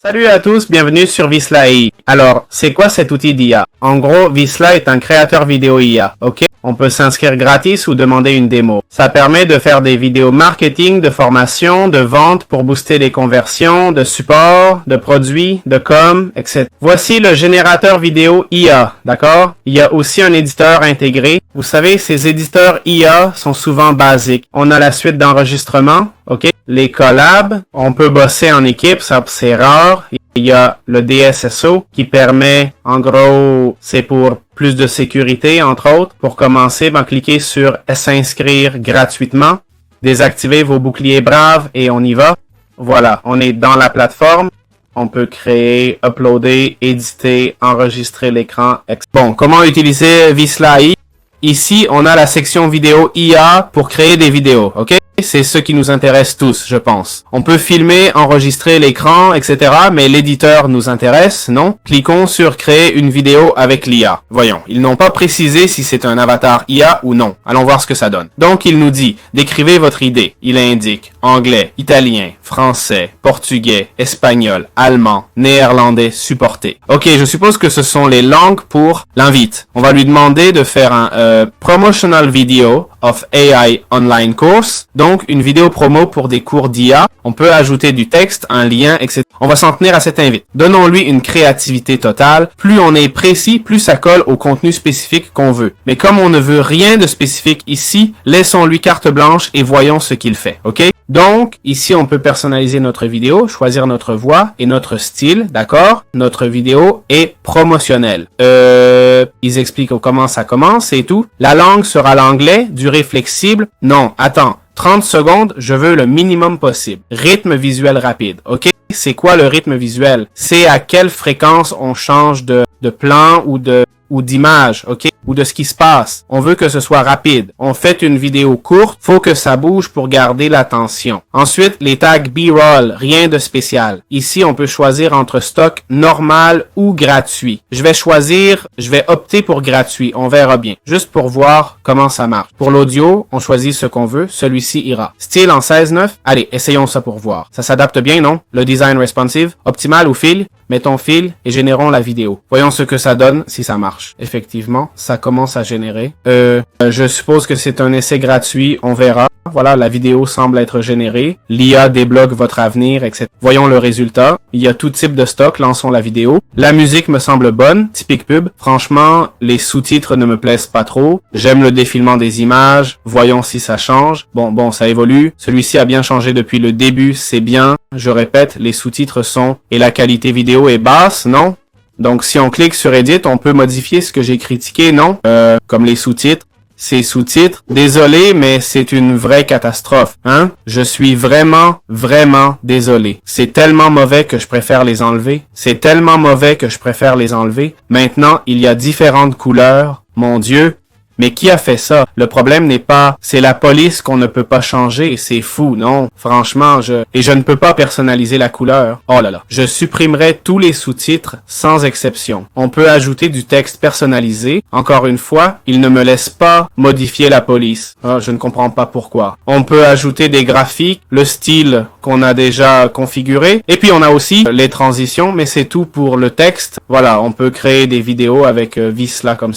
Salut à tous, bienvenue sur Visla AI. Alors, c'est quoi cet outil d'IA? En gros, Visla est un créateur vidéo IA, ok? On peut s'inscrire gratis ou demander une démo. Ça permet de faire des vidéos marketing, de formation, de vente pour booster les conversions, de support, de produits, de com, etc. Voici le générateur vidéo IA, d'accord? Il y a aussi un éditeur intégré. Vous savez, ces éditeurs IA sont souvent basiques. On a la suite d'enregistrement, ok? Les collabs, on peut bosser en équipe, ça c'est rare. Il y a le DSSO qui permet, en gros, c'est pour plus de sécurité, entre autres. Pour commencer, cliquez sur s'inscrire gratuitement, désactivez vos boucliers braves et on y va. Voilà, on est dans la plateforme. On peut créer, uploader, éditer, enregistrer l'écran. Bon, comment utiliser Visla AI? Ici, on a la section vidéo IA pour créer des vidéos, ok? C'est ce qui nous intéresse tous, je pense. On peut filmer, enregistrer l'écran, etc. Mais l'éditeur nous intéresse, non? Cliquons sur créer une vidéo avec l'IA. Voyons, ils n'ont pas précisé si c'est un avatar IA ou non. Allons voir ce que ça donne. Donc, il nous dit, décrivez votre idée. Il indique anglais, italien, français, portugais, espagnol, allemand, néerlandais, supporté. Ok, je suppose que ce sont les langues pour l'invite. On va lui demander de faire un promotional video of AI online course. Donc, une vidéo promo pour des cours d'IA. On peut ajouter du texte, un lien, etc. On va s'en tenir à cette invite. Donnons-lui une créativité totale. Plus on est précis, plus ça colle au contenu spécifique qu'on veut. Mais comme on ne veut rien de spécifique ici, laissons-lui carte blanche et voyons ce qu'il fait. Ok? Donc, ici, on peut personnaliser notre vidéo, choisir notre voix et notre style, d'accord? Notre vidéo est promotionnelle. Ils expliquent comment ça commence et tout. La langue sera l'anglais, durée flexible. Non, attends. 30 secondes, je veux le minimum possible. Rythme visuel rapide, ok? C'est quoi le rythme visuel? C'est à quelle fréquence on change de plan ou d'image, ok? Ou de ce qui se passe. On veut que ce soit rapide. On fait une vidéo courte, faut que ça bouge pour garder l'attention. Ensuite, les tags B-roll, rien de spécial. Ici, on peut choisir entre stock normal ou gratuit. Je vais opter pour gratuit, on verra bien. Juste pour voir comment ça marche. Pour l'audio, on choisit ce qu'on veut, celui-ci ira. Style en 16:9, allez, essayons ça pour voir. Ça s'adapte bien, non? Le design responsive, optimal ou fil? Mettons fil et générons la vidéo. Voyons ce que ça donne si ça marche. Effectivement, ça commence à générer. Je suppose que c'est un essai gratuit, on verra. Voilà, la vidéo semble être générée. L'IA débloque votre avenir, etc. Voyons le résultat. Il y a tout type de stock, lançons la vidéo. La musique me semble bonne, typique pub. Franchement, les sous-titres ne me plaisent pas trop. J'aime le défilement des images. Voyons si ça change. Bon, ça évolue. Celui-ci a bien changé depuis le début, c'est bien. Je répète, les sous-titres sont... Et la qualité vidéo est basse, non? Donc, si on clique sur Edit, on peut modifier ce que j'ai critiqué, non? Comme les sous-titres. Ces sous-titres, désolé, mais c'est une vraie catastrophe, hein? Je suis vraiment désolé. C'est tellement mauvais que je préfère les enlever. C'est tellement mauvais que je préfère les enlever. Maintenant, il y a différentes couleurs. Mon Dieu. Mais qui a fait ça? Le problème n'est pas, c'est la police qu'on ne peut pas changer. C'est fou, non? Franchement, je ne peux pas personnaliser la couleur. Oh là là. Je supprimerai tous les sous-titres sans exception. On peut ajouter du texte personnalisé. Encore une fois, il ne me laisse pas modifier la police. Oh, je ne comprends pas pourquoi. On peut ajouter des graphiques, le style qu'on a déjà configuré. Et puis on a aussi les transitions, mais c'est tout pour le texte. Voilà, on peut créer des vidéos avec Visla comme ça.